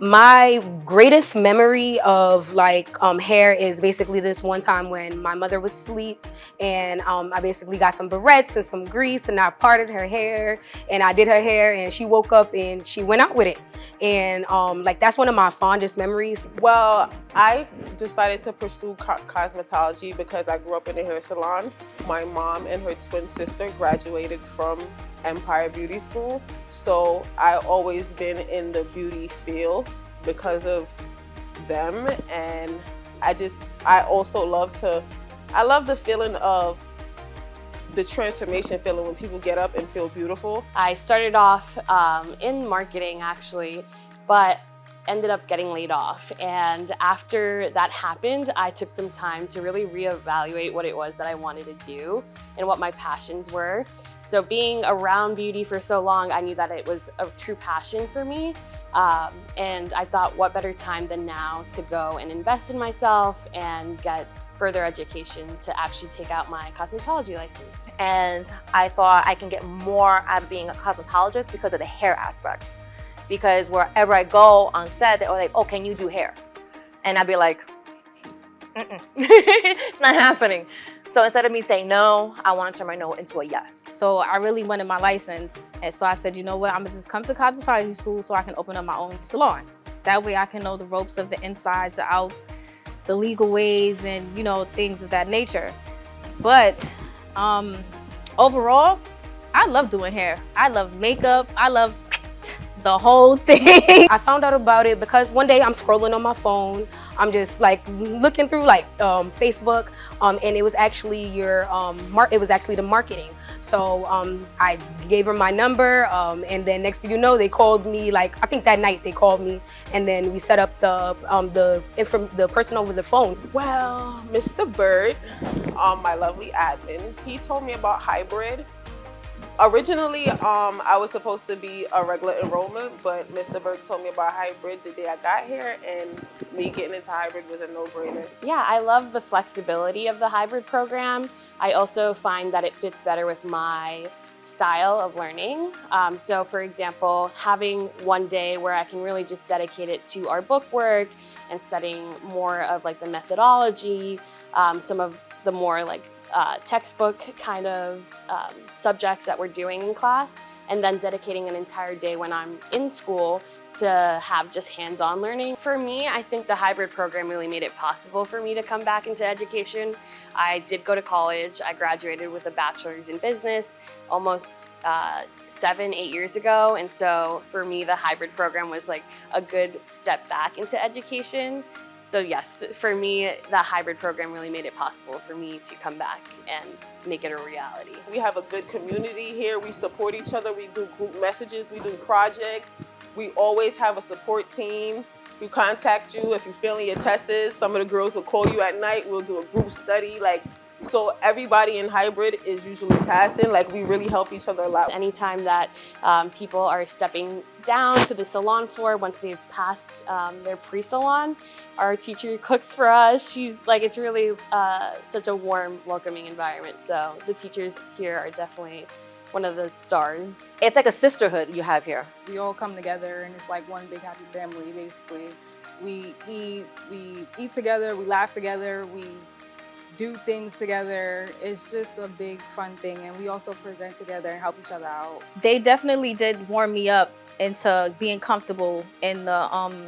My greatest memory of hair is basically this one time when my mother was asleep, and I basically got some barrettes and some grease, and I parted her hair and I did her hair, and she woke up and she went out with it. And that's one of my fondest memories. Well, I decided to pursue cosmetology because I grew up in a hair salon. My mom and her twin sister graduated from Empire Beauty School, so I always been in the beauty field because of them. And I also love the feeling of the transformation feeling when people get up and feel beautiful. I started off in marketing actually, but ended up getting laid off. And after that happened, I took some time to really reevaluate what it was that I wanted to do and what my passions were. So being around beauty for so long, I knew that it was a true passion for me. And I thought, what better time than now to go and invest in myself and get further education to actually take out my cosmetology license. And I thought I can get more out of being a cosmetologist because of the hair aspect. Because wherever I go on set, they're like, oh, can you do hair? And I'd be like, it's not happening. So instead of me saying no, I want to turn my no into a yes. So I really wanted my license. And so I said, you know what, I'm gonna just come to cosmetology school so I can open up my own salon. That way I can know the ropes of the insides, the outs, the legal ways, and things of that nature. But overall, I love doing hair. I love makeup. I love the whole thing. I found out about it because one day I'm scrolling on my phone. I'm just looking through Facebook, and it was actually the marketing. So I gave her my number, and then next thing you know, they called me. I think that night they called me, and then we set up the person over the phone. Well, Mr. Bird, my lovely admin, he told me about hybrid. Originally, I was supposed to be a regular enrollment, but Mr. Bird told me about hybrid the day I got here, and me getting into hybrid was a no-brainer. Yeah, I love the flexibility of the hybrid program. I also find that it fits better with my style of learning. So for example, having one day where I can really just dedicate it to our book work and studying more of the methodology, some of the more textbook kind of subjects that we're doing in class, and then dedicating an entire day when I'm in school to have just hands-on learning. For me, I think the hybrid program really made it possible for me to come back into education. I did go to college. I graduated with a bachelor's in business almost 7-8 years ago. And so for me, the hybrid program was a good step back into education. So yes, for me, the hybrid program really made it possible for me to come back and make it a reality. We have a good community here. We support each other. We do group messages. We do projects. We always have a support team who contact you if you're failing your tests. Some of the girls will call you at night. We'll do a group study. So everybody in hybrid is usually passing. We really help each other a lot. Anytime that people are stepping down to the salon floor once they've passed their pre-salon, our teacher cooks for us. It's really such a warm, welcoming environment. So the teachers here are definitely one of the stars. It's like a sisterhood you have here. We all come together and it's like one big happy family, basically. We eat together, we laugh together, we do things together. It's just a big fun thing, and we also present together and help each other out. They definitely did warm me up into being comfortable in the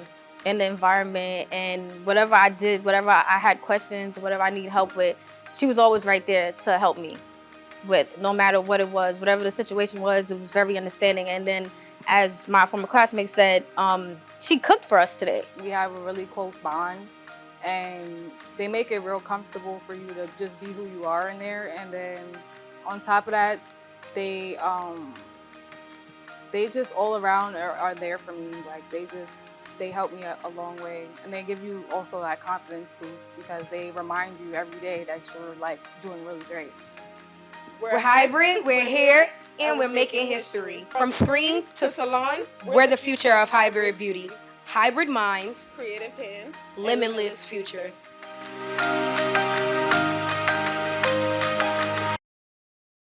environment, and whatever I did, whatever I had questions, whatever I need help with, she was always right there to help me with, no matter what it was, whatever the situation was. It was very understanding. And then, as my former classmate said, she cooked for us today. We have a really close bond, and they make it real comfortable for you to just be who you are in there. And then on top of that, they just all around are there for me. They help me a long way, and they give you also that confidence boost because they remind you every day that you're doing really great. We're hybrid, we're here, and we're making history. From screen to salon, we're the future of hybrid beauty. Hybrid minds, creative hands, limitless futures.